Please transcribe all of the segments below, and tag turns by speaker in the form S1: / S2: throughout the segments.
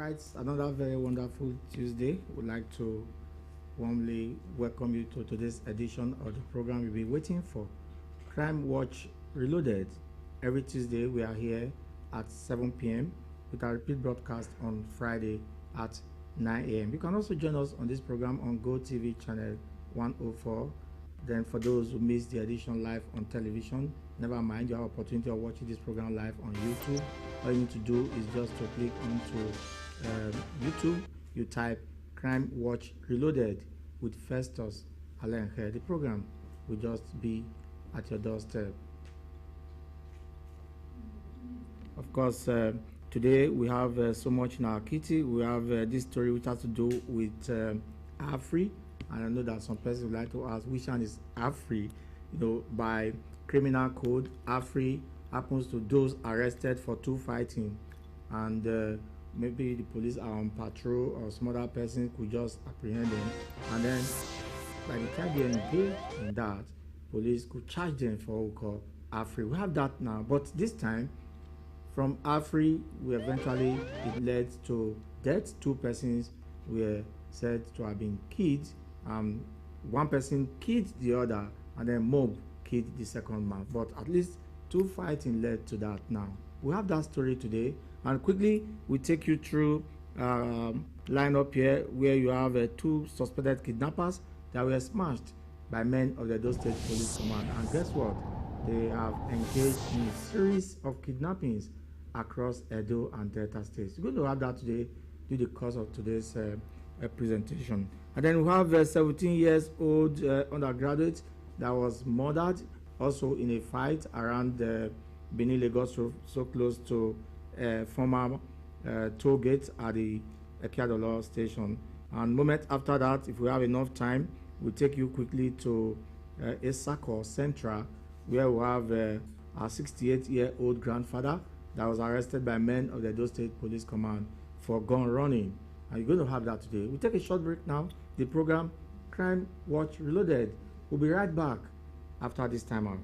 S1: right, another very wonderful Tuesday. We'd like to warmly welcome you to today's edition of the program you've been waiting for, Crime Watch Reloaded. Every Tuesday we are here at 7 p.m. with our repeat broadcast on Friday at 9 a.m. You can also join us on this program on GoTV channel 104. Then for those who missed the edition live on television, never mind, you have opportunity of watching this program live on YouTube. All you need to do is just to click onto YouTube. You type Crime Watch Reloaded with Festus Alenkhe. The program will just be at your doorstep. Of course, today we have so much in our kitty. We have this story which has to do with Afri. And I know that some persons would like to ask which one is Afri. You know, by criminal code, Afri happens to those arrested for two fighting, and maybe the police are on patrol or some other person could just apprehend them, and then by the time they engage in that, police could charge them for what we call Afri. We have that now, but this time from Afri, we eventually it led to death. Two persons were said to have been killed. One person killed the other, and then mob killed the second man. But at least two fighting led to that. Now we have that story today, and quickly we take you through line up here where you have two suspected kidnappers that were smashed by men of the Edo State Police Command. And guess what? They have engaged in a series of kidnappings across Edo and Delta states. We're going to have that today due to the course of today's presentation. And then we have a 17 years old undergraduate that was murdered also in a fight around Benin, Lagos, so close to former toll gate at the Ekiadolo station. And moment after that, if we have enough time, we'll take you quickly to Esako Central, where we have our 68-year-old grandfather that was arrested by men of the Edo State Police Command for gun running. And you're going to have that today. We'll take a short break now. The program Crime Watch Reloaded. We'll be right back after this time out.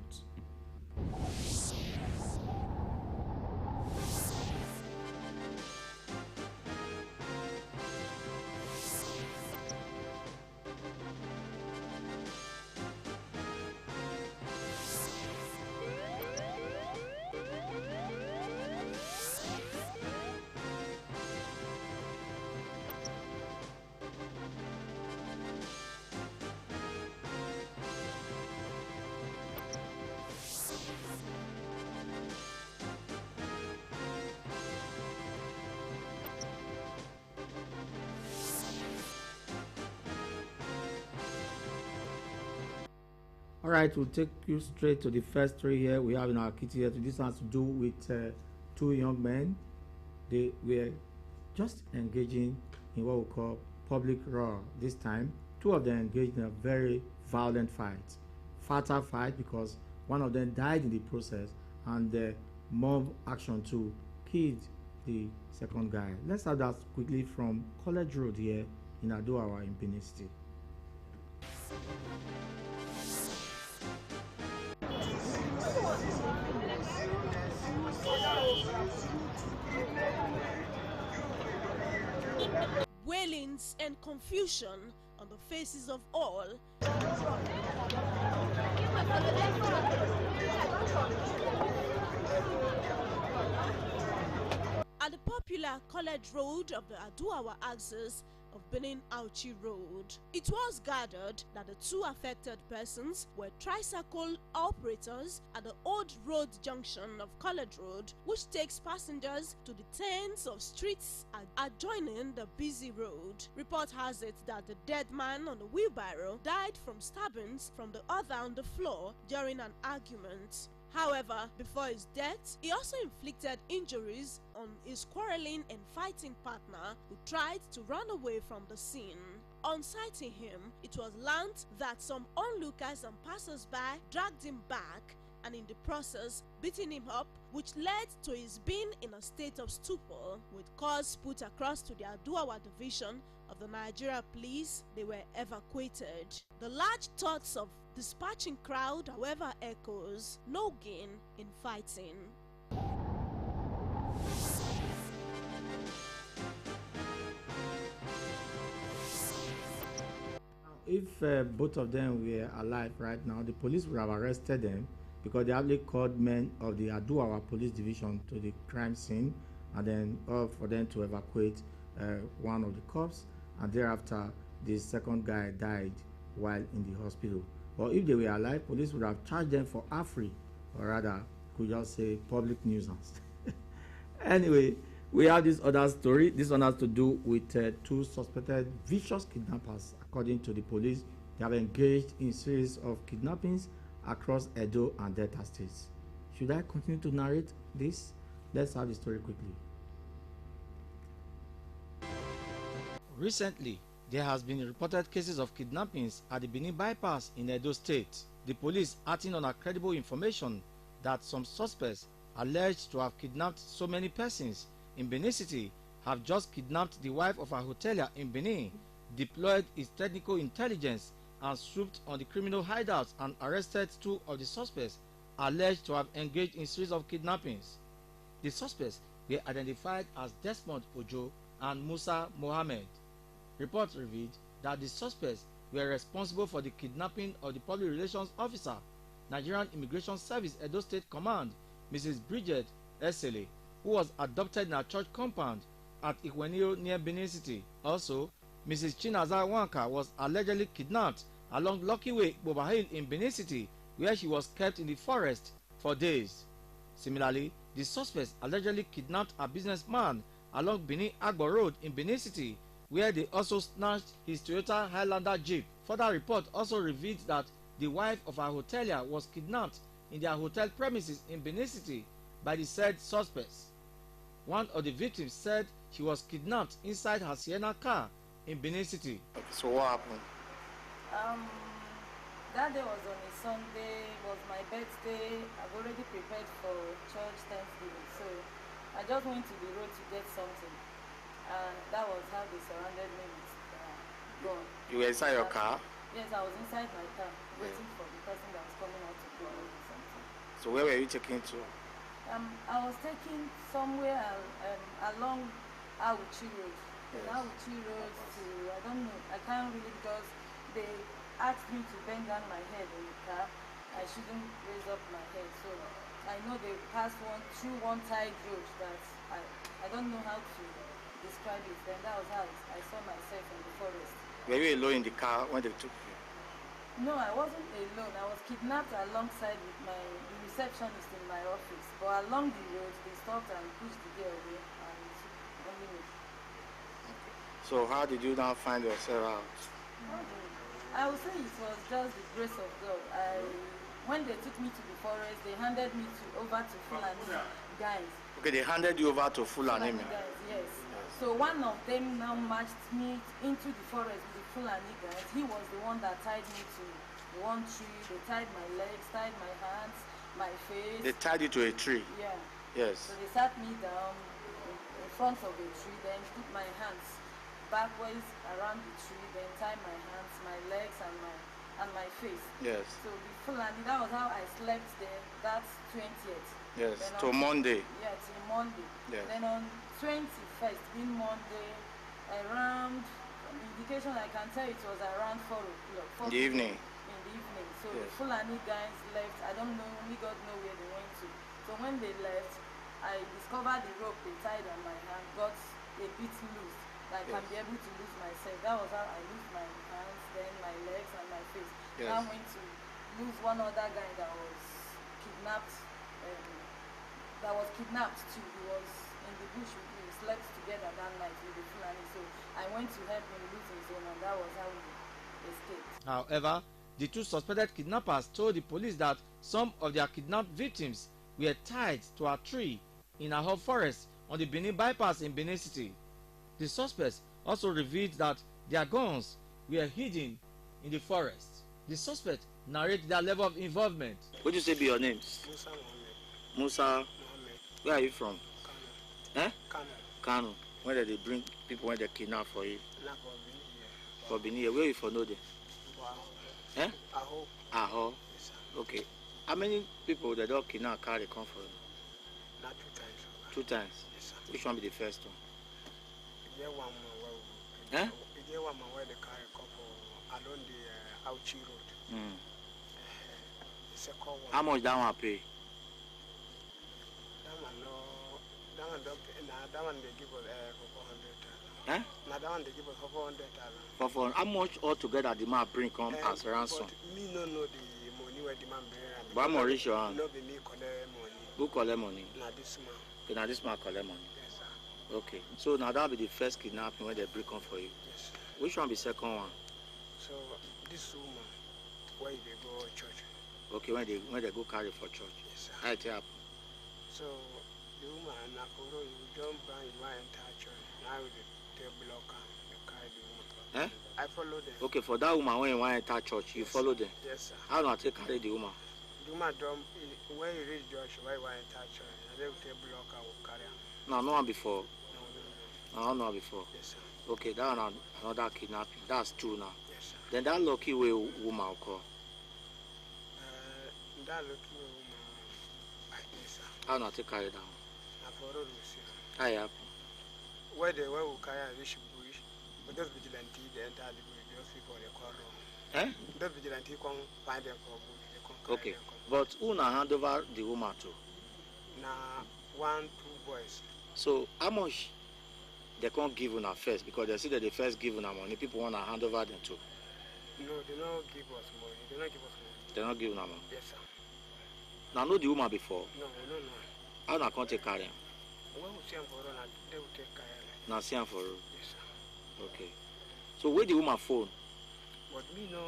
S1: All right, we'll take you straight to the first story here we have in our kitty here. This has to do with two young men. They were just engaging in what we call public row. This time, two of them engaged in a very violent fight. Fatal fight because one of them died in the process, and the mob action too killed the second guy. Let's have that quickly from College Road here in Adoawa in Benin City.
S2: Wailings and confusion on the faces of all. At the popular College Road of the Aduawa axis of Benin Auchi Road, it was gathered that the two affected persons were tricycle operators at the Old Road junction of College Road, which takes passengers to the tens of streets adjoining the busy road. Report has it that the dead man on the wheelbarrow died from stabbings from the other on the floor during an argument. However, before his death, he also inflicted injuries on his quarreling and fighting partner who tried to run away from the scene. On sighting him, it was learnt that some onlookers and passers-by dragged him back and in the process beating him up, which led to his being in a state of stupor. With cause put across to the Aduawa division of the Nigeria Police, they were evacuated. The large thoughts of dispatching crowd, however, echoes no gain in fighting.
S1: if both of them were alive right now, the police would have arrested them because they actually called men of the Aduawa police division to the crime scene, and then for them to evacuate one of the cops, and thereafter the second guy died while in the hospital. But if they were alive, police would have charged them for AFRI, or rather could just say public nuisance. Anyway, we have this other story. This one has to do with two suspected vicious kidnappers. According to the police, they have engaged in series of kidnappings across Edo and Delta states. Should I continue to narrate this? Let's have the story quickly. Recently, there has been reported cases of kidnappings at the Benin bypass in Edo State. The police, acting on credible information that some suspects alleged to have kidnapped so many persons in Benin City, have just kidnapped the wife of a hotelier in Benin, deployed its technical intelligence and swooped on the criminal hideouts and arrested two of the suspects alleged to have engaged in series of kidnappings. The suspects were identified as Desmond Ojo and Musa Mohammed. Reports revealed that the suspects were responsible for the kidnapping of the public relations officer, Nigerian Immigration Service Edo State Command, Mrs. Bridget Esele, who was adopted in a church compound at Ikwenio near Benin City. Also, Mrs. Chinaza Wanka was allegedly kidnapped along Lucky Way, Bobahil in Benin City, where she was kept in the forest for days. Similarly, the suspects allegedly kidnapped a businessman along Benin Agbo Road in Benin City, where they also snatched his Toyota Highlander Jeep. Further report also revealed that the wife of a hotelier was kidnapped in their hotel premises in Benin City by the said suspects. One of the victims said she was kidnapped inside her Sienna car in Benin City.
S3: So what happened?
S4: That day was on a Sunday, was my birthday. I've already prepared for church Thanksgiving, so I just went to the road to get something, and that was how they surrounded me with gun.
S3: You were inside your car?
S4: Yes, I was inside my car, waiting for the person that was coming out to go with something.
S3: So where were you taking to?
S4: I was taking somewhere along Auchi Road.
S3: Yes.
S4: Auchi Road to, I don't know, I can't really, because they asked me to bend down my head in the car. I shouldn't raise up my head. So I know they passed through one tight road that I don't know how to describe it. Then that was how I saw myself in the forest.
S3: Were you alone in the car when they took you?
S4: No, I wasn't alone. I was kidnapped alongside with the receptionist in my office. But along the road, they stopped and pushed the girl away and took only me.
S3: Okay. So how did you now find yourself out?
S4: I would say it was just the grace of God. When they took me to the forest, they handed me over to Fulani guys.
S3: Okay, they handed you over to Fulani
S4: guys, yes. So one of them now marched me into the forest with the Fulani guys. He was the one that tied me to one tree. They tied my legs, tied my hands, my face.
S3: They tied you to a tree?
S4: Yeah.
S3: Yes.
S4: So they sat me down in front of a tree, then put my hands backwards around the tree, then tie my hands, my legs, and my face.
S3: Yes.
S4: So the Fulani, that was how I slept there. That's 20th.
S3: Yes.
S4: Then
S3: To Monday.
S4: Yeah, till Monday.
S3: Yes.
S4: Then on 21st, being Monday, around indication I can tell it was around 4 o'clock.
S3: In the evening.
S4: In the evening. So
S3: Yes.
S4: the Fulani guys left. I don't know, only God know where they went to. So when they left, I discovered the rope they tied on my hand got a bit loose. I can be able to lose myself. That was how I lose my hands, then my legs and my face.
S3: Yes.
S4: I went to lose one other guy that was kidnapped. Too. He was in the bush with me. We slept together that night with the Fulani. So I went to help him lose his own, and that was how he escaped.
S1: However, the two suspected kidnappers told the police that some of their kidnapped victims were tied to a tree in a hot forest on the Benin bypass in Benin City. The suspects also revealed that their guns were hidden in the forest. The suspects narrate their level of involvement.
S3: What do you say be your name?
S5: Musa Mohammed.
S3: Musa.
S5: Mohammed.
S3: Where are you from?
S5: Kano.
S3: Eh?
S5: Kano.
S3: Kano. Where did they bring people when they kidnap for you?
S5: Not for me here.
S3: For Benin. Where you for know them?
S5: Wow.
S3: Eh?
S5: Aho.
S3: Aho.
S5: Yes, sir.
S3: Okay. How many people that don't kidnap carry come for you?
S5: Not 2 times. Sir.
S3: 2 times.
S5: Yes, sir.
S3: Which one be the first one?
S5: Is there one more where
S3: Eh?
S5: is there one more where they carry a couple along the Auchi Road. The second one.
S3: How much that one pay?
S5: That one no, that one don't pay. Nah, that one they give us 400,000.
S3: Eh?
S5: Nah, that one they give us 400,000.
S3: For how much altogether the man bring come as ransom?
S5: But me no know the money where the man bring.
S3: But I'm reach your hand.
S5: No be me collect money.
S3: Who collect money?
S5: Nah, this man.
S3: Okay, now this man collect money.
S5: Yes, sir.
S3: Okay. So now that'll be the first kidnapping when they bring come for you.
S5: Yes.
S3: Which one be second one?
S5: So this woman, where they go church.
S3: Okay, when they go carry for church.
S5: Yes, sir.
S3: How it happen?
S5: So the woman na follow you jump and you want enter church. Now with the block and you carry the woman.
S3: Eh?
S5: I follow them.
S3: Okay, for that woman when you want enter church, you
S5: Yes,
S3: follow them.
S5: Yes, sir.
S3: How not take carry the woman?
S5: The woman don't when you reach church, where you want enter church, and they will take block and will carry am.
S3: No, no one before.
S5: No.
S3: No, no one before.
S5: Yes, sir.
S3: Okay, that one another kidnapping. That's two now.
S5: Yes, sir.
S3: Then that lucky way woman will call.
S5: That looking woman, I think, sir.
S3: How not take carry down?
S5: I follow you, sir.
S3: How it happen?
S5: Where they will carry and reach bush, but those vigilante they enter the bush, those people they call wrong.
S3: Eh?
S5: Those vigilante come find them for bush, they come carry
S3: Okay.
S5: them come.
S3: But who now hand over the woman to?
S5: Now, 1, 2 boys.
S3: So how much they can't give una first because they see that they first give una money, people want to hand over them to.
S5: No, they don't give us money. They don't give us money.
S3: They not give una money.
S5: Yes, sir.
S3: Now know the woman before.
S5: No, no, no.
S3: How na can't take carry am?
S5: When we see them for run, they will take care of it.
S3: Na see am for road.
S5: Yes, sir.
S3: Okay. So where the woman phone?
S5: But me, no.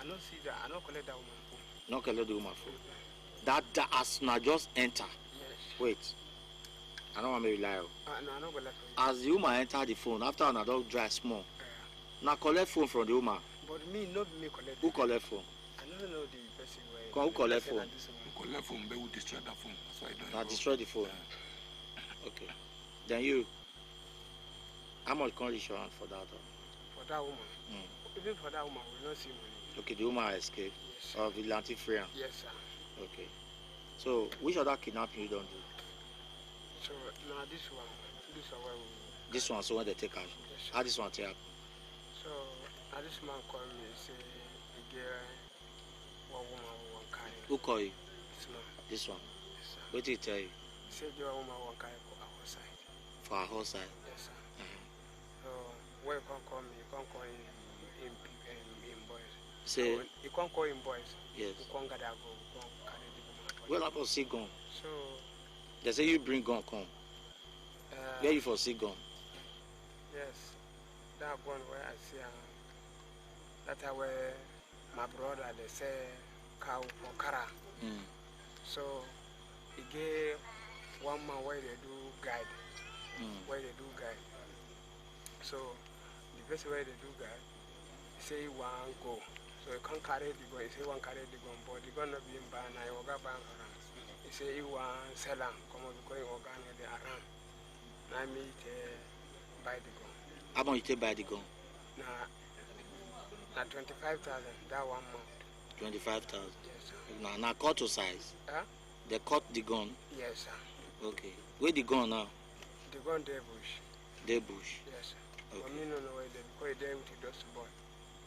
S5: I don't see that. I don't collect that woman phone.
S3: No collect the woman phone. That as na just enter.
S5: Yes.
S3: Wait. I don't want to lie.
S5: No, I don't collect for you.
S3: As the woman enter the phone, after an adult dry small, now collect phone from the woman.
S5: But me, not me collect.
S3: Who collect phone?
S5: I don't know the person where.
S3: Who collect phone?
S6: Who collect phone, they will destroy that phone. That's why I don't
S3: Now
S6: know.
S3: destroy the phone. Okay. Then you. How much can you show hand for that?
S5: For that woman. Even for that woman, we don't see money.
S3: Okay, the woman escaped.
S5: Yes.
S3: Or vigilante free am.
S5: Yes, sir.
S3: Okay. So which other kidnapping you don't do?
S5: So now this one where we.
S3: This one, so when they take action.
S5: Yes, sir.
S3: How this one take happen?
S5: So now this man called me and say he get one woman who want carry.
S3: Who call you?
S5: This man.
S3: This one.
S5: Yes, sir.
S3: What did he tell you?
S5: He said the woman want carry for our side.
S3: For our whole side.
S5: Yes, sir. So when you can't call me, you can't call in boys.
S3: Say,
S5: So, you can't call in boys.
S3: yes.
S5: You can't gather go. You can't carry the woman.
S3: Well, I for see gun.
S5: So
S3: They say you bring gun come. Where you for see gun?
S5: yes, that one where I see that where my brother they say cow for kara. So he gave one man where they do guide. Where they do guide. So the person where they do guide, he say he want go. So he can't carry the gun. He say he want carry the gun, but the gun not being banned. I will go ban for him. He say he want sell him. Come on, because he will go the around. Now me buy the gun.
S3: How much you take buy the gun?
S5: Now 25,000. That 1 month.
S3: 25,000.
S5: Yes, sir.
S3: Now cut to size.
S5: Huh?
S3: They cut the gun.
S5: Yes, sir.
S3: Okay. Where the gun now?
S5: The gun there bush.
S3: They bush.
S5: Yes, sir.
S3: Okay.
S5: But me no know where they because they with the dust boy.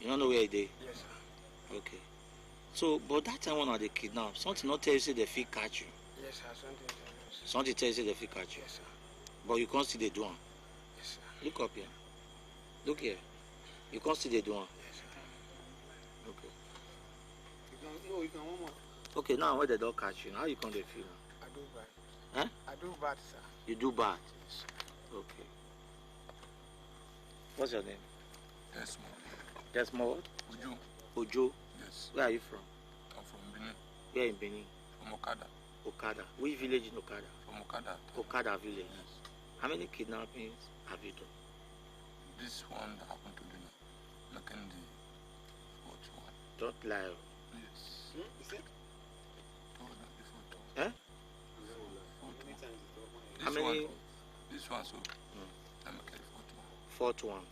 S3: You don't know where they?
S5: Yes, sir.
S3: Okay. So, but that time when they kidnap, something not tell you say they feel catch you.
S5: Yes, sir. Something there. Yes,
S3: Something tell you say they feel catch you.
S5: yes, sir.
S3: But you can't see they do one.
S5: Yes, sir.
S3: Look up here. Look here. You can't see they do one.
S5: Yes, sir.
S3: Okay.
S5: You can one more.
S3: Okay, now when they don't catch you, how you can't feel now?
S5: I do bad.
S3: Huh?
S5: I do bad, sir.
S3: You do bad.
S5: Yes.
S3: Okay. What's your name?
S6: Yes, man.
S3: Desmond
S6: Uju.
S3: Ojo.
S6: Yes.
S3: Where are you from?
S6: I'm from Benin.
S3: Where in Benin?
S6: From Okada.
S3: Okada. Which village in Okada?
S6: From Okada.
S3: Okada village.
S6: Yes.
S3: How many kidnappings have you done?
S6: This one that happened to Benin. Making the fourth one.
S3: Don't lie.
S6: Yes. Oh, no, the fourth one.
S3: Eh?
S6: Fourth one.
S3: How
S6: This
S3: many?
S6: one. This one, so. I'm making the fourth one.
S3: Fourth one.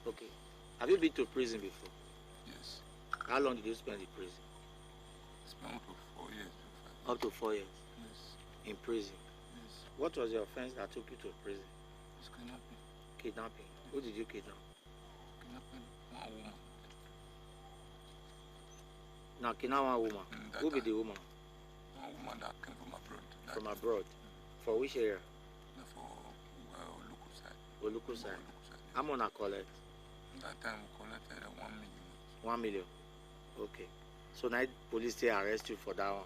S3: Okay. Have you been to prison before?
S6: Yes.
S3: How long did you spend in prison?
S6: Spent up to 4 years.
S3: Up to 4 years
S6: Yes.
S3: in prison.
S6: Yes.
S3: What was your offense that took you to prison?
S6: It's kidnapping.
S3: Kidnapping. Who did you kidnap?
S6: Kidnapping one woman.
S3: Now, kidnap one woman. Who be the woman?
S6: One woman that came from abroad.
S3: From abroad. For which area?
S6: For local side.
S3: Oluku side.
S6: Yes.
S3: How much I collect?
S6: That time we collected 1 million.
S3: 1 million. Okay. So now police they arrest you for that one.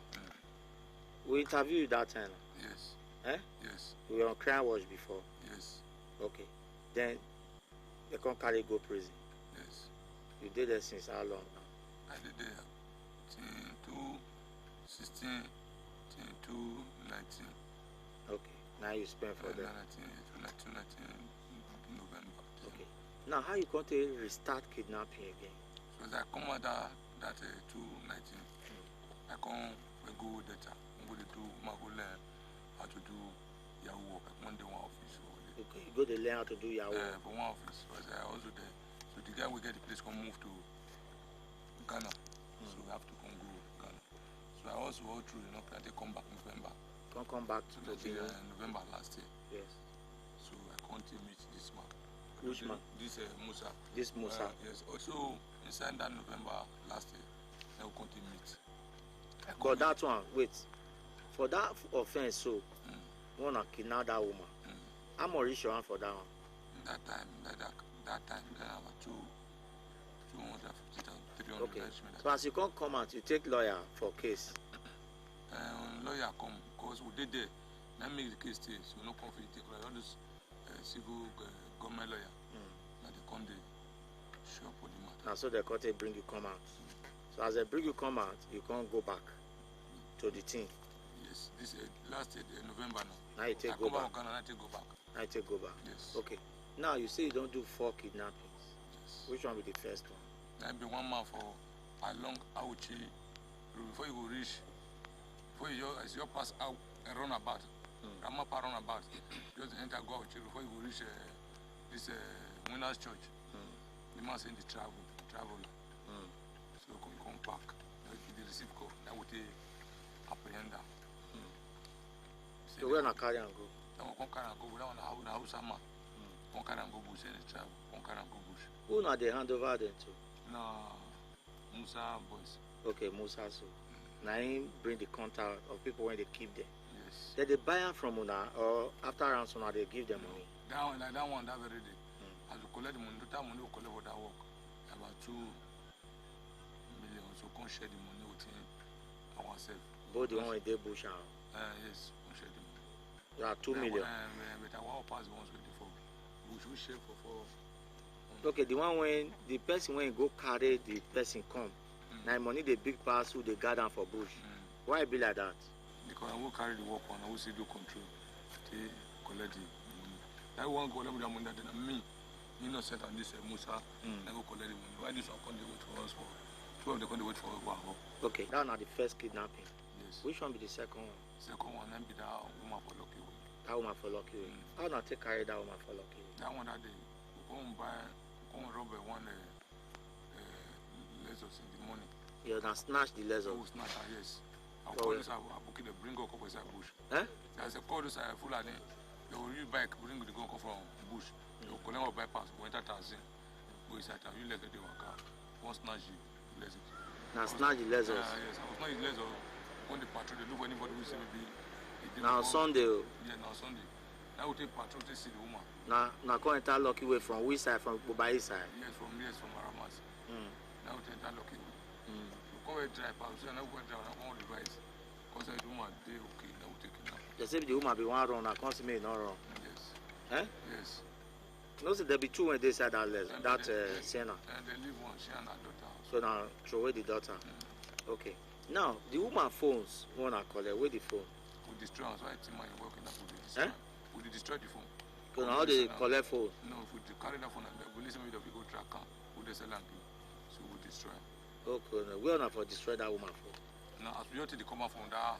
S3: We interviewed you that time.
S6: Yes.
S3: Eh?
S6: Yes.
S3: We were on Crime Watch before.
S6: Yes.
S3: Okay. Then they can't carry go prison.
S6: Yes.
S3: You did that since how long now?
S6: I did there till 2016 till 2019.
S3: Okay. Now you spend for them.
S6: 19 November.
S3: Okay. Now how you going to restart kidnapping again?
S6: So as I come out that 2019, I come we go data. I'm going to do my go learn how to do Yahoo work. One day one office.
S3: Okay, you go to learn how to do Yahoo.
S6: For one office. So I also there. So the guy will get the place come move to Ghana. So we have to come go Ghana. So I also go through, I come back November.
S3: Come back to
S6: Benin. November last year.
S3: Yes.
S6: So I can't meet this man.
S3: Which man?
S6: This Musa.
S3: This Musa.
S6: Yes. Also inside that November last year, I will continue meet.
S3: But that one, wait. For that offense, so one kidnap that woman. How much is your hand for that one?
S6: That time, then I was 250,000, 300.
S3: Okay. So as you can't come out, you take lawyer for case.
S6: Lawyer come, because we did there. Now make the case stay, so no conflict. Take all this civil government lawyer. Now they come there, show up for the matter.
S3: Now so the court bring you come out. So as they bring you come out, you can't go back to the thing.
S6: Yes, this last November now.
S3: Now you take go back.
S6: Ghana, I take go back.
S3: I take go back.
S6: Yes.
S3: Okay. Now you say you don't do 4 kidnappings.
S6: Yes.
S3: Which one will be the first one?
S6: I be one man for along Auchi. Before you go reach, before you as you pass out and run about, Ramapa run about, just enter go Auchi before you go reach this Winners Church. The man saying the travel. So you come back. The receive call. That would apprehend that.
S3: So where na carry and go?
S6: Then we come carry and go. We don't want the house man. Come carry and go bush. Any travel. Come carry and go bush.
S3: Who now they hand over them to?
S6: No, Musa boys.
S3: Okay, Musa so. Now him bring the contact of people when they keep them.
S6: Yes.
S3: Then they buy them from una or after ransom now they give them money.
S6: That one, that very day. As we collect the money, that money we collect for that work. About 2 million. So come share the money within ourselves.
S3: Both the one with the bush and
S6: yes, we share the money.
S3: there are 2 million.
S6: But I want to pass the ones with the 4. We should share for 4.
S3: Okay, the one when the person when go carry the person come. Now money the big pass who they gather for bush. Why it be like that?
S6: Because I will carry the work on, I will see do control. They collect the money. That one go with the money that me, innocent and this Musa, I go collect the money. Why this one can't wait for us for? 2 of them can't wait for us.
S3: Okay, that now the first kidnapping.
S6: Yes.
S3: Which one be the second one?
S6: Second one, then be that woman for lucky way.
S3: That woman for lucky way. How not take carry that woman for lucky way?
S6: That one that day, we go and rob one Lexus in the morning.
S3: You now snatch the leather.
S6: Oh, snatch her, yes. I call this a book the bring up inside bush. I said, call this a full of them. They will use bike, bring the gun from bush. They will collect our bypass, go enter taxi. Go inside town, you let the car. One snatch you, Lexus.
S3: Now snatch the leather.
S6: Yes, I was not in Lexus. When the patrol, they look for anybody who say maybe.
S3: Now Sunday.
S6: Yeah, now Sunday. Now we take patrol to see the woman.
S3: Now come enter lucky way from which side? From Bobai side?
S6: Yes, from Aramas. Now we enter lucky way. So come and drive out. So now we go drive and I want the rice. Because the woman, they okay, now we take it now.
S3: They say the woman be one run, I can't see me not run.
S6: Yes. Yes.
S3: No, so there be 2 when they said that Sienna.
S6: And they leave one, she and her daughter.
S3: So now throw away the daughter. Okay. Now the woman phones when I call her, where the phone?
S6: We destroy us, so I think my working up with the destroy. We destroy the phone.
S3: Because now they collect phone.
S6: No, if we carry that phone and we listen to the people track her, we just sell and give. So we destroy.
S3: Okay, no, we are not for destroy that woman phone.
S6: Now as we have to come out from that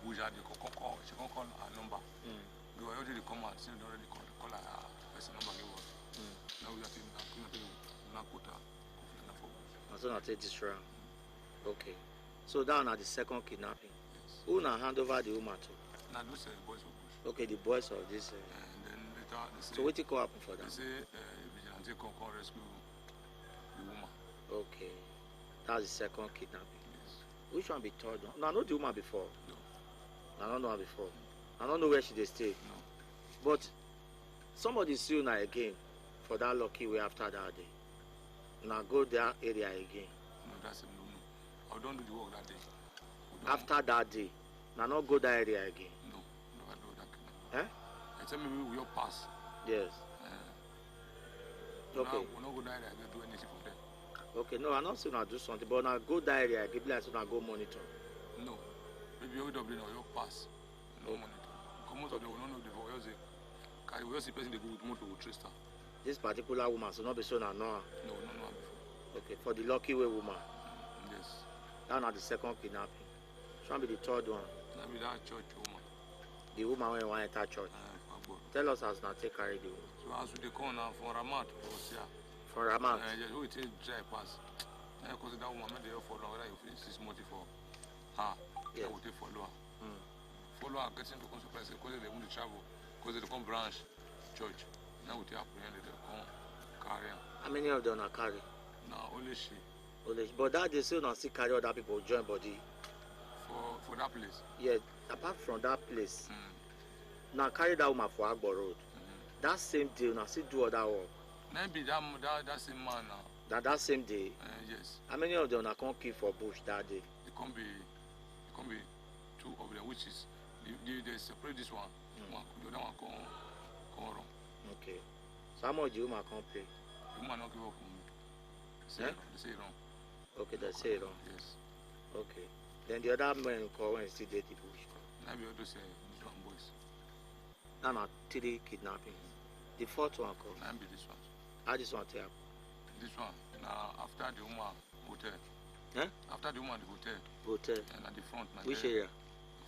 S6: bush, they can call, she can call her number. They were already come out, she already call her person number give us. Now we have to not put her.
S3: And so now take destroy. Okay. So that now the second kidnapping.
S6: Yes.
S3: Who now hand over the woman to?
S6: Now those boys of bush.
S3: Okay, the boys of this.
S6: And then later they say.
S3: So what could happen for that?
S6: They say vigilante come rescue the woman.
S3: Okay, that's the second kidnapping.
S6: Yes.
S3: Which one be third one? No, I know the woman before.
S6: No.
S3: I don't know her before. I don't know where she dey stay.
S6: No.
S3: But somebody see you now again for that lucky way after that day. Now go that area again.
S6: No, that's no. I don't do the work that day.
S3: After that day, now not go that area again.
S6: No, I do that.
S3: Eh?
S6: I tell me we will pass.
S3: Yes. Okay.
S6: We're not go that area again, do anything from there.
S3: Okay, no, I'm not saying I do something, but now go that area again, like so now go monitor.
S6: No. Maybe you double or you pass. No monitor. Come out of the one of the voice. Carry we see person they go with motor with tracer.
S3: This particular woman, so not be so now know her.
S6: No before.
S3: Okay, for the lucky way woman.
S6: Yes.
S3: That's not the second kidnapping. Should be the third one.
S6: That be that church woman.
S3: The woman when want enter church. Tell us as now take carry the woman.
S6: So as we come now from Ramat,
S3: from Ramat.
S6: Yes, we take dry pass. Because that woman made the follow whether you finish 6 months for her. Yeah. We take follow her. Follow her, getting to consequences because they want to travel, because they come branch church. Now we take apprehended, they come carry her.
S3: How many of them are carry?
S6: No, only she.
S3: But that they still not see carry other people join body.
S6: For that place?
S3: Yeah, apart from that place. Now carry that woman for Agbo Road. That same day, now see do other work.
S6: Maybe that same man now.
S3: That same day?
S6: Yes.
S3: How many of them are come kill for bush that day?
S6: It can't be 2 of them, which is they separate this one. The other one come wrong.
S3: Okay. So how much the woman can pay?
S6: The woman not give up for me. They say it wrong.
S3: Okay, they say it wrong.
S6: Yes.
S3: Okay. Then the other men call when still did the bush.
S6: Now we also say this one boys.
S3: Now not 3 kidnapping. The 4th one call.
S6: Now be this one.
S3: How this one tell?
S6: This one. Now after the woman hotel.
S3: Eh?
S6: After the woman the hotel.
S3: Hotel.
S6: And at the front.
S3: Which area?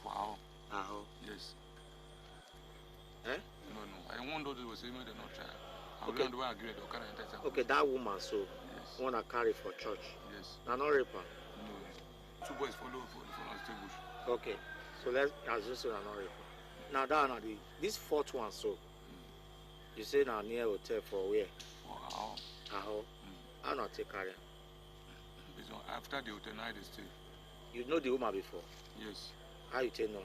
S6: For Aho.
S3: Aho.
S6: Yes.
S3: Eh?
S6: No. I want those who say me they not try.
S3: Okay. Okay, that woman so
S6: yes.
S3: Wanna carry for church.
S6: Yes.
S3: Now not rape her.
S6: No. 2 boys follow the table.
S3: Okay. So let's assume not rape her. Now that this 4th one so you say now near hotel for where?
S6: For Aho.
S3: Aho. How not take carry?
S6: After the hotel night they stay.
S3: You know the woman before?
S6: Yes.
S3: How you tell no?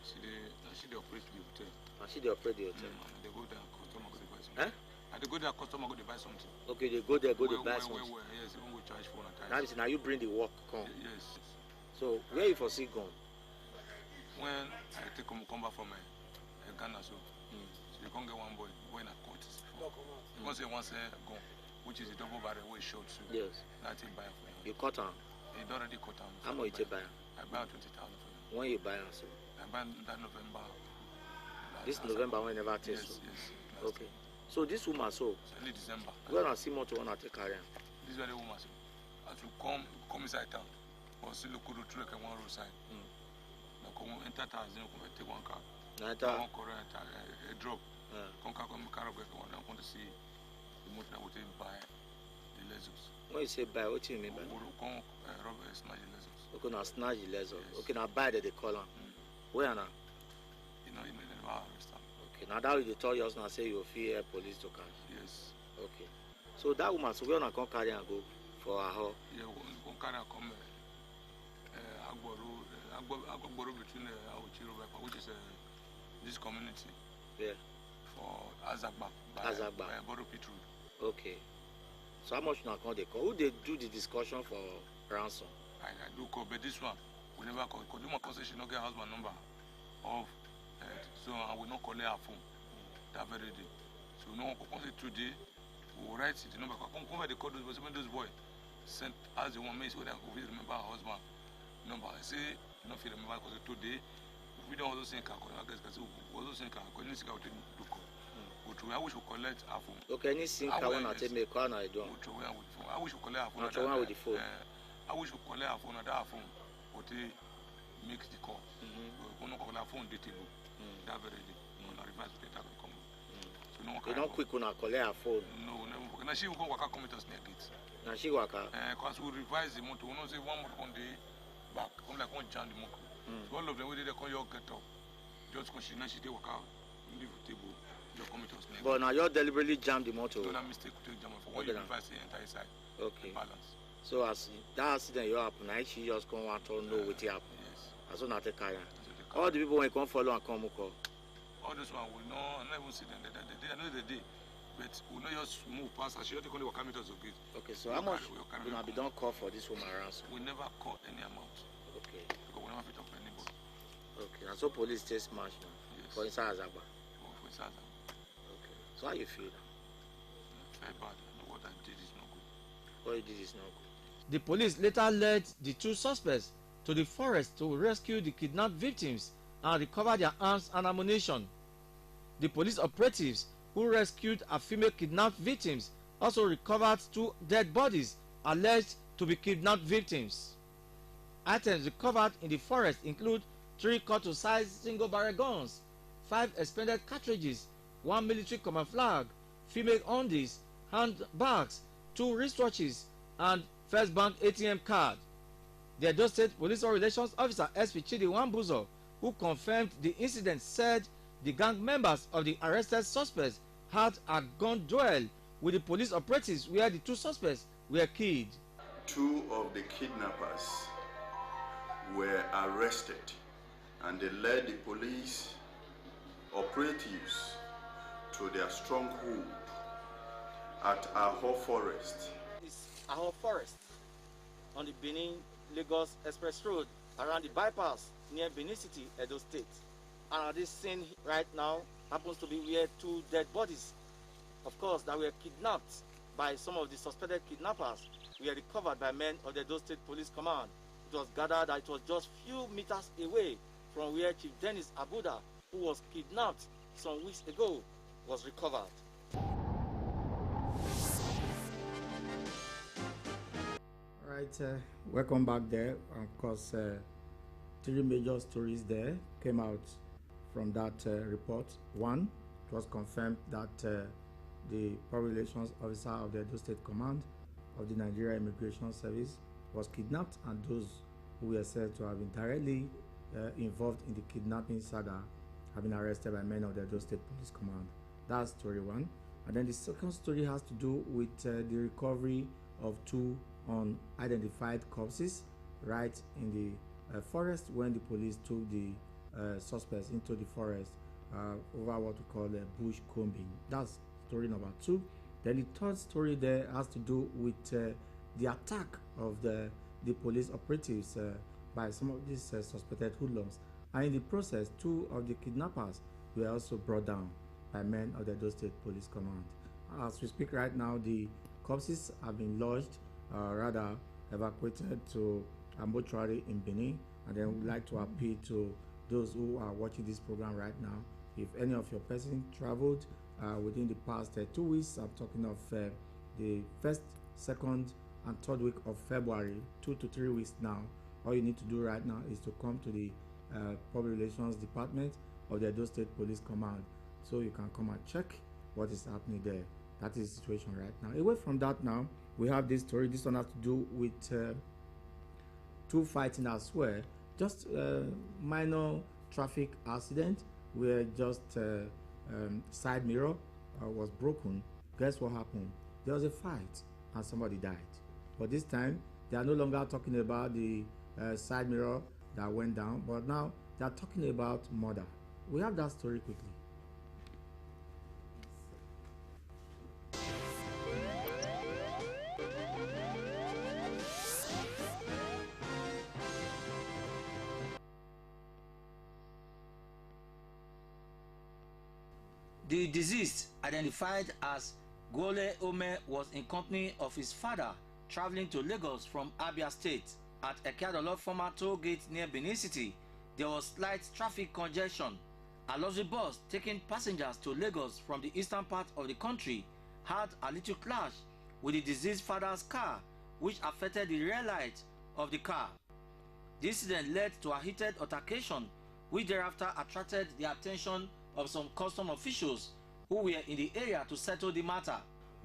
S6: She operate the hotel.
S3: And she operate the hotel.
S6: They go there, customer go buy something. And they go there, customer go buy something.
S3: Okay, they go there, to buy something.
S6: Yes, they won't go charge for
S3: time. Now you bring the work come.
S6: Yes.
S3: So where you for see gone?
S6: When I take come back from Ghana, so you can't get one boy when I cut it. You can't say once gone, which is a double barrel way short. So
S3: yes.
S6: That's it buy for
S3: you. You cut on?
S6: You already cut on.
S3: How much you buy?
S6: I buy 20,000 for you.
S3: When you buy on so?
S6: I buy that November.
S3: This November when never take
S6: yes,
S3: so?
S6: Yes.
S3: Okay. So this woman so?
S6: Early December.
S3: When I see motor when I take carry.
S6: This is where the woman so. As you come inside town, or see local road through one roadside. Now come enter town, then come take one car.
S3: Enter.
S6: One car enter a drop. Come car go one. I want to see the motor that will take buy the Lexus.
S3: When you say buy, what do you mean by?
S6: Come rob snatch the Lexus.
S3: Okay, now snatch the Lexus.
S6: Yes.
S3: Okay, now buy that they call them. Where now?
S6: You know, they never arrest them.
S3: Okay, now that you tell us now say you fear police to catch.
S6: Yes.
S3: Okay. So that woman, so where na come carry and go for her home?
S6: Yeah, we carry and come Agbo between Auchi Road, which is this community.
S3: Yeah.
S6: For Azagba. By Boro Pit Road.
S3: Okay. So how much now come they call? Who they do the discussion for ransom?
S6: I do call, but this one we never call. Because the one say she not get husband number of so I will not collect her phone that very day. So no one say today we will write the number. Come where they call those boys sent as the one makes so that we remember her husband number. I say not feel remember because today we don't also think I guess because we also think I do call. I wish we collect her phone.
S3: Okay, any SIM card when I take me call now I do.
S6: I wish we collect her phone.
S3: Not one with the phone.
S6: I wish we collect her phone. That phone, but they make the call. We don't collect her phone detail. That very day. No, revise the data will come. So no.
S3: You don't quick when I collect her phone.
S6: No, never. Now she will go work come with us near gate.
S3: Now she work out.
S6: Because we revise the motor. We don't say one motor on the back. Come like one jam the motor. So all of them we did they come your get up. Just because she did work out, leave the table.
S3: But now you deliberately jam the motor.
S6: No, that mistake to take jam for when you revise the entire side.
S3: Okay.
S6: Balance.
S3: So as that accident you happen, I she just come and to know what happened.
S6: Yes.
S3: As soon as they carry. All the people when come follow and come call.
S6: All those one we know, not even see them. They know the day, but we know just move past. As you only come to gate.
S3: Okay, so how much we not be done call for this woman ransom?
S6: We never call any amount.
S3: Okay.
S6: Because we never fit up anybody.
S3: Okay, and so police take smash now.
S6: Yes.
S3: For inside Azaba.
S6: For inside Azaba.
S3: Okay. So how you feel now?
S6: Very bad. What I did is not good.
S3: What you did is not good.
S1: The police later led the two suspects to the forest to rescue the kidnapped victims and recover their arms and ammunition. The police operatives who rescued a female kidnapped victims also recovered 2 dead bodies alleged to be kidnapped victims. Items recovered in the forest include 3 cut-to-size single-barrel guns, 5 expended cartridges, 1 military camouflage, female undies, handbags, 2 wristwatches, and First Bank ATM card. The Edo State Police Relations Officer SP Chidi Wambuzo, who confirmed the incident, said the gang members of the arrested suspects had a gun duel with the police operatives where the 2 suspects were killed.
S7: 2 of the kidnappers were arrested and they led the police operatives to their stronghold at Aho Forest.
S3: It's Aho Forest on the Benin-Lagos Express Road around the bypass near Benin City, Edo State. And this scene right now happens to be where 2 dead bodies, of course, that were kidnapped by some of the suspected kidnappers, were recovered by men of the Edo State Police Command. It was gathered that it was just few meters away from where Chief Dennis Abuda, who was kidnapped some weeks ago, was recovered.
S1: Right, welcome back there. Of course, 3 major stories there came out from that report. One, it was confirmed that the Public Relations Officer of the Edo State Command of the Nigeria Immigration Service was kidnapped, and those who were said to have been directly involved in the kidnapping saga have been arrested by men of the Edo State Police Command. That's story 1. And then the second story has to do with the recovery of 2 unidentified corpses right in the forest when the police took the suspects into the forest over what we call bush combing. That's story number 2. Then the third story there has to do with the attack of the police operatives by some of these suspected hoodlums, and in the process 2 of the kidnappers were also brought down by men of the Edo State Police Command. As we speak right now, the corpses have been lodged, rather evacuated to a mortuary in Benin, and then we'd like to appeal to those who are watching this program right now. If any of your person traveled within the past 2 weeks, I'm talking of the 1st, 2nd, and 3rd week of February, 2 to 3 weeks now, all you need to do right now is to come to the Public Relations Department of the Edo State Police Command, so you can come and check what is happening there. That is the situation right now. Away from that now, we have this story. This one has to do with 2 fighting as well. Just minor traffic accident where just side mirror was broken. Guess what happened? There was a fight and somebody died. But this time, they are no longer talking about the side mirror that went down, but now they are talking about murder. We have that story quickly.
S8: The deceased, identified as Gole Ome, was in company of his father traveling to Lagos from Abia State. At Ekeadolo former toll gate near Benin City, there was slight traffic congestion. A luxury bus taking passengers to Lagos from the eastern part of the country had a little clash with the deceased father's car, which affected the rear light of the car. The incident led to a heated altercation, which thereafter attracted the attention of some custom officials who were in the area to settle the matter.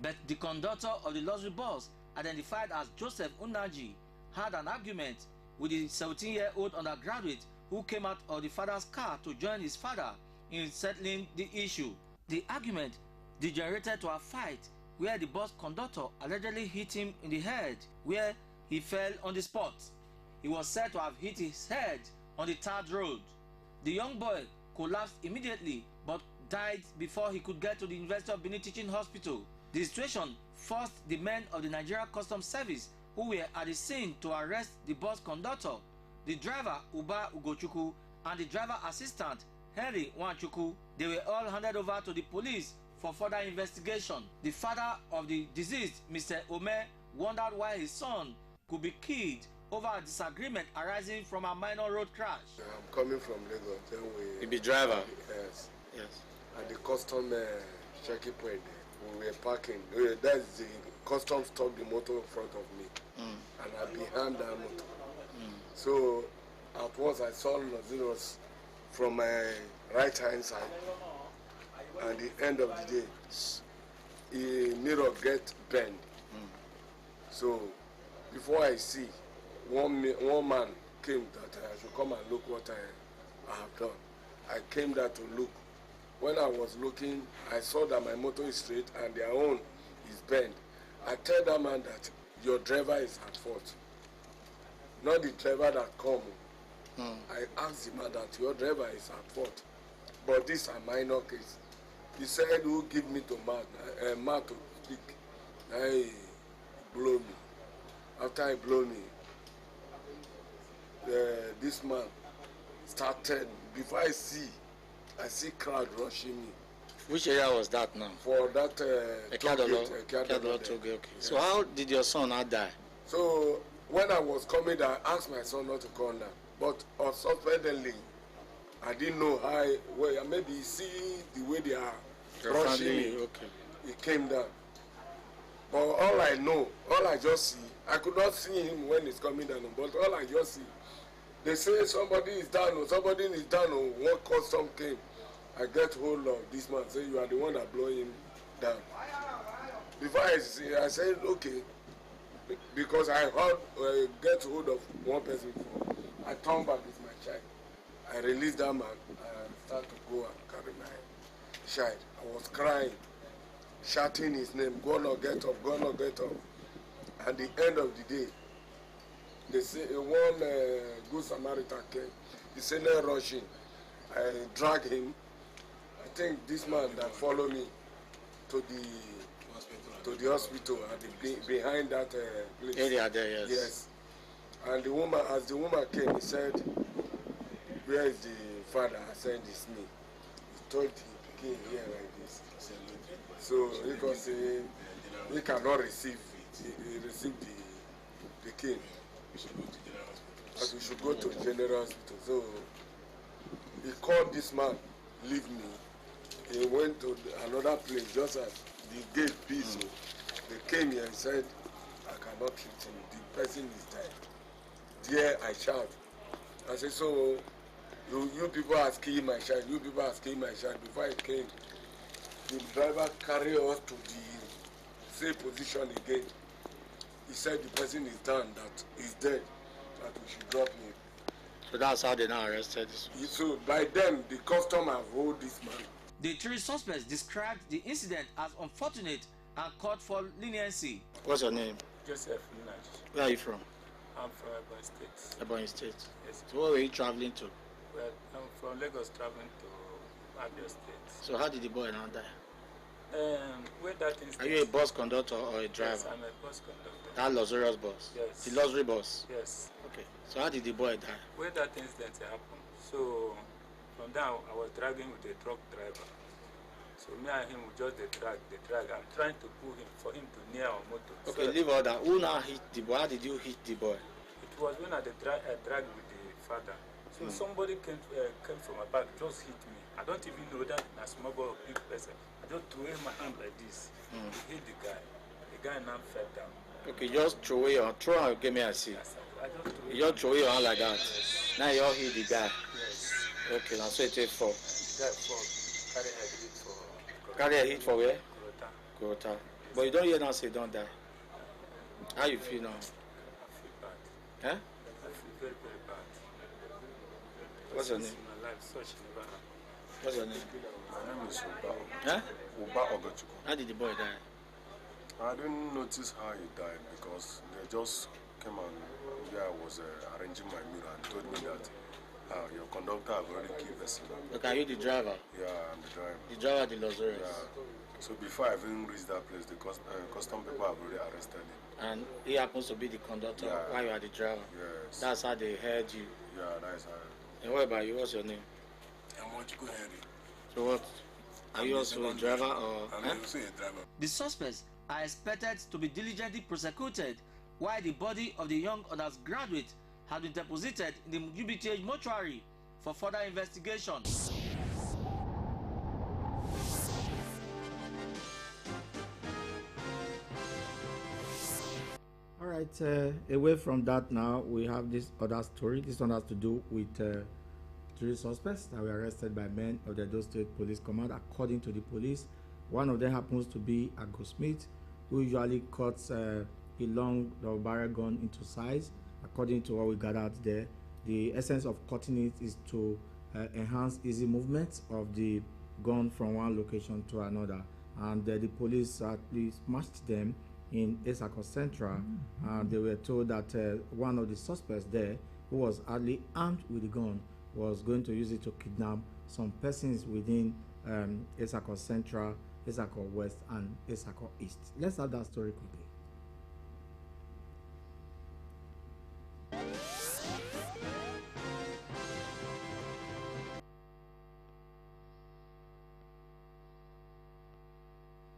S8: But the conductor of the luxury bus, identified as Joseph Unaji, had an argument with the 17-year-old undergraduate who came out of the father's car to join his father in settling the issue. The argument degenerated to a fight where the bus conductor allegedly hit him in the head, where he fell on the spot. He was said to have hit his head on the tarred road. The young boy collapsed immediately but died before he could get to the University of Benin Teaching Hospital. The situation forced the men of the Nigeria Customs Service who were at the scene to arrest the bus conductor, the driver Uba Ugochukwu, and the driver assistant Henry Wanchukwu. They were all handed over to the police for further investigation. The father of the deceased, Mr. Ome, wondered why his son could be killed over a disagreement arising from a minor road crash.
S5: I'm coming from Lagos. Then
S8: You be driver?
S5: Yes.
S8: Yes.
S5: At the custom checking point, we were parking. That's the custom stopped the motor in front of me, and I behind that motor. So at once I saw Naziros from my right hand side, and the end of the day, the mirror get bent. So before I see, one man came that I should come and look what I have done. I came there to look. When I was looking, I saw that my motor is straight and their own is bent. I tell that man that your driver is at fault, not the driver that come. I asked the man that your driver is at fault, but this is a minor case. He said, who give me to man to speak? I blow me. After I blow me, this man started, before I see crowd rushing me.
S8: Which area was that now?
S5: For that
S8: Ekadolo. Okay. So how did your son not die?
S5: So when I was coming there, I asked my son not to come down. But suddenly, I didn't know how, maybe he see the way they are rushing me.
S8: Okay.
S5: He came down. But all I just see, I could not see him when he's coming down, but all I just see, they say somebody is down, one custom came. I get hold of this man, say you are the one that blow him down. Before I said, okay, because I heard, get hold of one person before. I turned back with my child. I released that man and started to go and carry my child. I was crying, shouting his name, gonna get up, gonna get up. At the end of the day, they say one good Samaritan came. He said, no rushing. I dragged him. I think this man that followed me to the hospital and behind that place.
S8: Area there, yes.
S5: Yes. And as the woman came, he said, where is the father? I said, it's me. He told the king here like this. So because he cannot receive, he received the king. As we should go to the general hospital. So he called this man, leave me. He went to another place, just as the gate peace. They came here and said, I cannot treat him. The person is dead. There I shout. I said, so you people are killing my child. You people are killing my child. Before I came, the driver carried us to the same position again. He said the person is done, that he's dead, that we should drop him.
S8: So that's how they now arrested this one.
S5: So by then, the custom have hold this man.
S8: The three suspects described the incident as unfortunate and called for leniency. What's your name?
S9: Joseph Linach.
S8: Where are you from?
S9: I'm from Ebonyi State.
S8: Ebonyi State.
S9: Yes.
S8: So where were you traveling to?
S9: Well, I'm from Lagos traveling to Abia State.
S8: So how did the boy now die?
S9: Where that incident...
S8: Are you a bus conductor or a driver?
S9: Yes, I'm a bus conductor.
S8: That luxurious bus?
S9: Yes.
S8: The luxury bus?
S9: Yes.
S8: Okay. So how did the boy die?
S9: Where that incident happened, so from there I was dragging with a truck driver. So me and him we just the drag. I'm trying to pull him for him to near our motor.
S8: Okay,
S9: so
S8: leave all that. Who now hit the boy? How did you hit the boy?
S9: It was when I dragged with the father. So somebody came from my back, just hit me. I don't even know that a small boy or big person. I just threw in my hand like this. He hit the guy. The guy now fell down. Okay,
S8: just throw and give me a seat.
S9: Yes, I just threw
S8: you just throw your hand like that.
S9: Yes.
S8: Now you all hit the guy.
S9: Yes.
S8: Okay, now so it take fall.
S9: The guy fall. Carry a hit for.
S8: Carry a hit for where?
S9: Kurota.
S8: Yes. But you don't hear now say don't die. How you feel now?
S9: I feel bad.
S8: Huh?
S9: I feel very, very bad.
S8: What's your name?
S9: In my life, such never happened.
S8: What's your name?
S10: My name is Uba.
S8: Huh?
S10: Uba Ogochukwu.
S8: How did the boy die?
S10: I didn't notice how he died because they just came and I was arranging my mirror and told me that your conductor have already killed person.
S8: Okay, are you the driver?
S10: Yeah, I'm the driver.
S8: The driver of the Lazarus?
S10: Yeah. So before I even reached that place, the custom people have already arrested him.
S8: And he happens to be the conductor while you are the driver?
S10: Yes.
S8: That's how they heard you?
S10: Yeah, that's how.
S8: And what about you? What's your name?
S10: I'm Mochiko Henry.
S8: So what? Are you also a driver or?
S10: I'm also a driver.
S8: The suspects are expected to be diligently prosecuted while the body of the young undergraduate has been deposited in the UBTH mortuary for further investigation.
S1: All right, away from that now, we have this other story. This one has to do with three suspects that were arrested by men of the Edo State Police Command. According to the police, one of them happens to be a goldsmith who usually cuts a long barrel gun into size. According to what we gathered there, the essence of cutting it is to enhance easy movement of the gun from one location to another. And the police actually smashed them in Esako Central, and they were told that one of the suspects there, who was hardly armed with the gun, was going to use it to kidnap some persons within Esako Central, Esako West, and Esako East. Let's have that story quickly.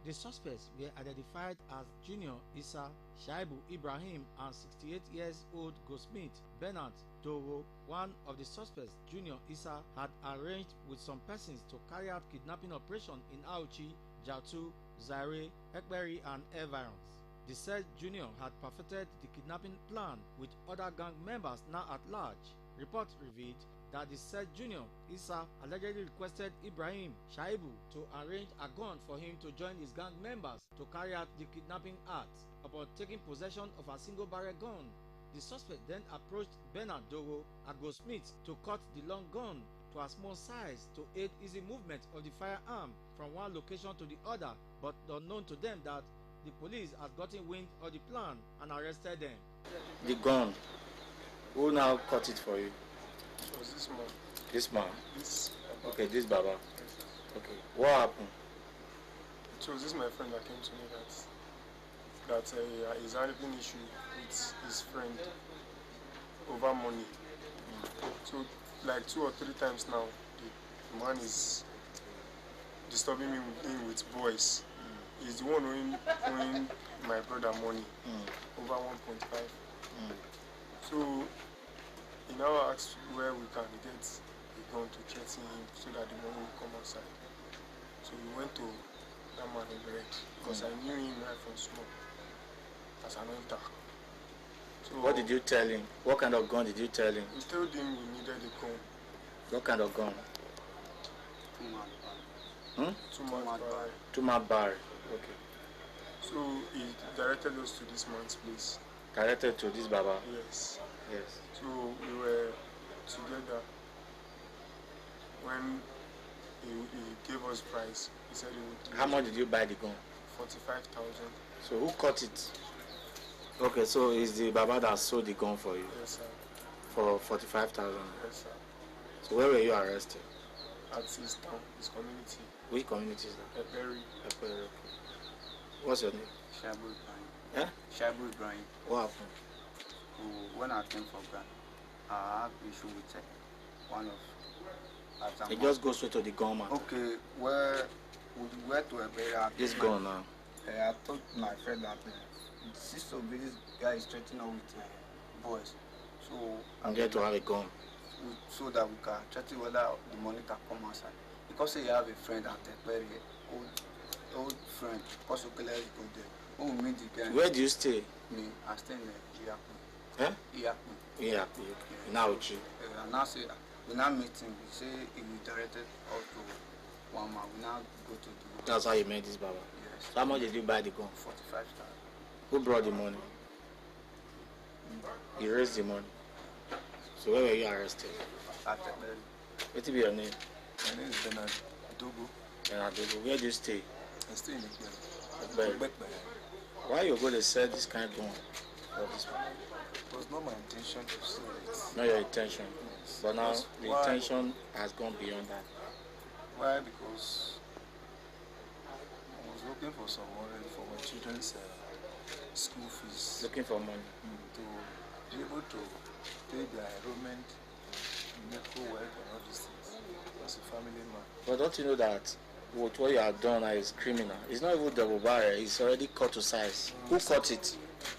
S1: The suspects were identified as Junior Isa Shaibu Ibrahim and 68-year-old goldsmith Bernard Doro. One of the suspects, Junior Isa, had arranged with some persons to carry out kidnapping operation in Auchi, Jautu, Zaire, Ekberi, and environs. The said Junior had perfected the kidnapping plan with other gang members now at large. Reports revealed that the said Junior Isa allegedly requested Ibrahim Shaibu to arrange a gun for him to join his gang members to carry out the kidnapping act. Upon taking possession of a single barrel gun, the suspect then approached Bernard Doro, a goldsmith, to cut the long gun to a small size to aid easy movement of the firearm from one location to the other, but unknown to them that the police had gotten wind of the plan and arrested them.
S8: The gun, who now cut it for you?
S5: It was this man.
S8: This man?
S5: This
S8: Baba. Okay, this Baba. Okay, what happened?
S5: It was this my friend that came to me that he's having issue with his friend over money. So like 2 or 3 times now, the man is disturbing me with boys. He's the one owing my brother money over 1.5. So he now asks where we can get a gun to threaten him so that the money will come outside. So we went to that man in red because I knew him right from small as an hunter. So
S8: what did you tell him? What kind of gun did you tell him?
S5: We told him we needed a gun.
S8: What kind of gun?
S5: 2-man barrel.
S8: 2-man barrel. Okay.
S5: So he directed us to this man's place.
S8: Directed to this Baba?
S5: Yes.
S8: Yes.
S5: So we were together. When he gave us price, he said he would.
S8: How much did you buy the gun?
S5: 45,000.
S8: So who cut it? Okay, so it's the Baba that sold the gun for you?
S5: Yes, sir.
S8: For 45,000?
S5: Yes, sir.
S8: So where were you arrested?
S5: At his town, his community.
S8: Which community is that?
S5: Ekberi.
S8: Okay. What's your name?
S11: Shaibu Ibrahim.
S8: Yeah?
S11: Shaibu Ibrahim.
S8: What happened?
S11: When I came from Ghana, I had issue with one of.
S8: It just goes straight to the gunman.
S11: Okay, where we went to Ekberi.
S8: This gun now.
S11: I told my friend that since this guy is threatening us with boys, so
S8: I'm there to have a gun.
S11: So that we can threaten whether the money can come outside. Because he have a friend at Ekberi, old friend, because we go there. When we meet the guy.
S8: Where do you stay?
S11: Me, I stay in Iyaku.
S8: Huh?
S11: Iyaku.
S8: Iyaku. Now with you.
S11: And now say we now meet him. We say he will direct us to one man. We now go to the.
S8: That's how you met this Baba.
S11: Yes.
S8: So how much did you buy the gun?
S11: 45,000.
S8: Who brought the money? He raised the money. So where were you arrested?
S11: At Ekberi.
S8: What will be your name?
S5: My name is Bernard Dogo.
S8: Bernard Dogo. Where do you stay?
S5: I stay in Ekberi.
S8: Why you going to sell this kind of gun?
S3: of this one?
S11: It was not my intention to steal it.
S3: Not your intention.
S11: Yes.
S3: But now
S11: Because
S3: the
S11: why?
S3: intention has gone beyond that.
S11: Why? Because I was looking for some money for my children's school fees.
S3: Looking for money.
S11: To be able to pay their enrollment, medical work, and all these things. As a family man.
S3: But don't you know that what you have done is criminal? It's not even double barrel, it's already cut to size. Who cut it?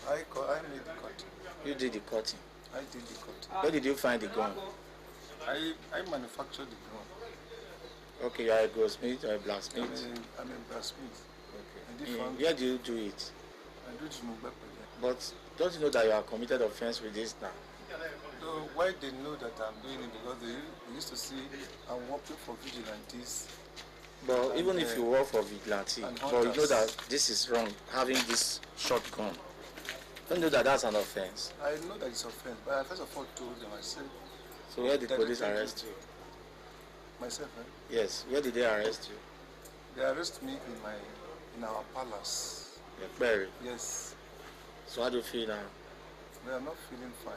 S11: I made the cutting.
S3: You did the cutting.
S11: I did the cutting.
S3: Where did you find the gun?
S11: I manufactured the gun.
S3: Okay, you are a goldsmith or a blacksmith?
S11: I'm a blacksmith.
S3: Okay. Where do you do it?
S11: I do it in Mugbe.
S3: But don't you know that you are committed offense with this now?
S11: So why they know that I'm doing it? Because they used to see I'm working for vigilantes.
S3: But even if you work for vigilante, but you know that this is wrong, having this shotgun. Don't you know that that's an offense?
S11: I know that it's offense, but I first of all told them, I said...
S3: So where did police arrest you?
S11: Myself, right?
S3: Yes, where did they arrest you?
S11: They arrested me in our palace.
S3: Berry?
S11: Yes.
S3: So how do you feel now?
S11: Well, I'm not feeling fine.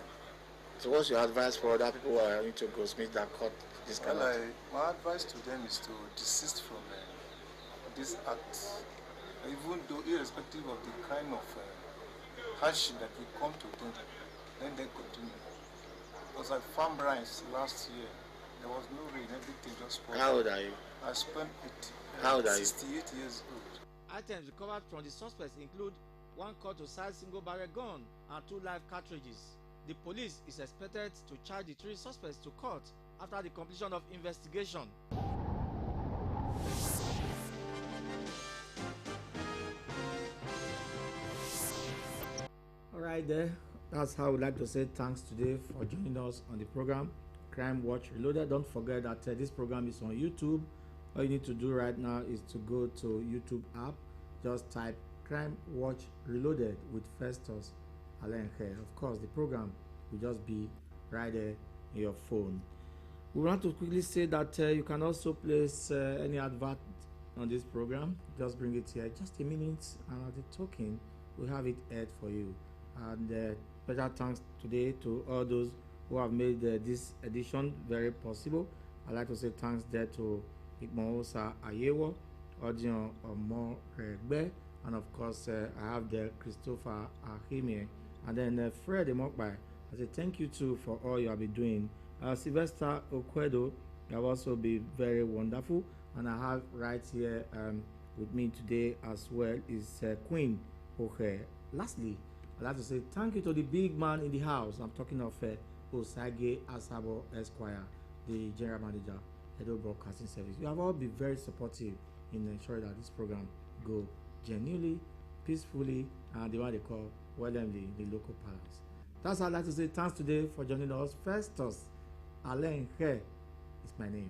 S3: So what's your advice for other people who are into goldsmith that caught this kind of thing?
S11: My advice to them is to desist from this act. Even though irrespective of the kind of hardship that will come to them, then they continue. Because I farmed rice last year. There was no rain, everything just spoiled.
S3: How old are you?
S11: I spent
S3: How old are you?
S11: 68 years old.
S1: Items recovered from the suspects include one cut-to-size single-barrel gun and 2 live cartridges. The police is expected to charge the 3 suspects to court after the completion of investigation. Alright there, that's how we'd like to say thanks today for joining us on the program Crime Watch Reloaded. Don't forget that this program is on YouTube. All you need to do right now is to go to YouTube app, just type Crime Watch Reloaded with Festus Alenkhe. Of course, the program will just be right there in your phone. We want to quickly say that you can also place any advert on this program. Just bring it here, just a minute, and at the token, we have it aired for you. And special thanks today to all those who have made this edition very possible. I'd like to say thanks there to Ikmosa Ayewo, Odion Omo Regbe, and of course I have there Christopher Ahime, and then Fred Emokbai. I say thank you too for all you have been doing. Sylvester Okwedo, you have also been very wonderful, and I have right here with me today as well is Queen Ohe. Lastly, I'd like to say thank you to the big man in the house. I'm talking of Osage Asabo Esquire, the general manager, Edo Broadcasting Service. You have all been very supportive in ensuring that this program go genuinely, peacefully, and the one they call Wellemly, the local palace. That's all I'd like to say. Thanks today for joining us. Festus Alenkhe is my name.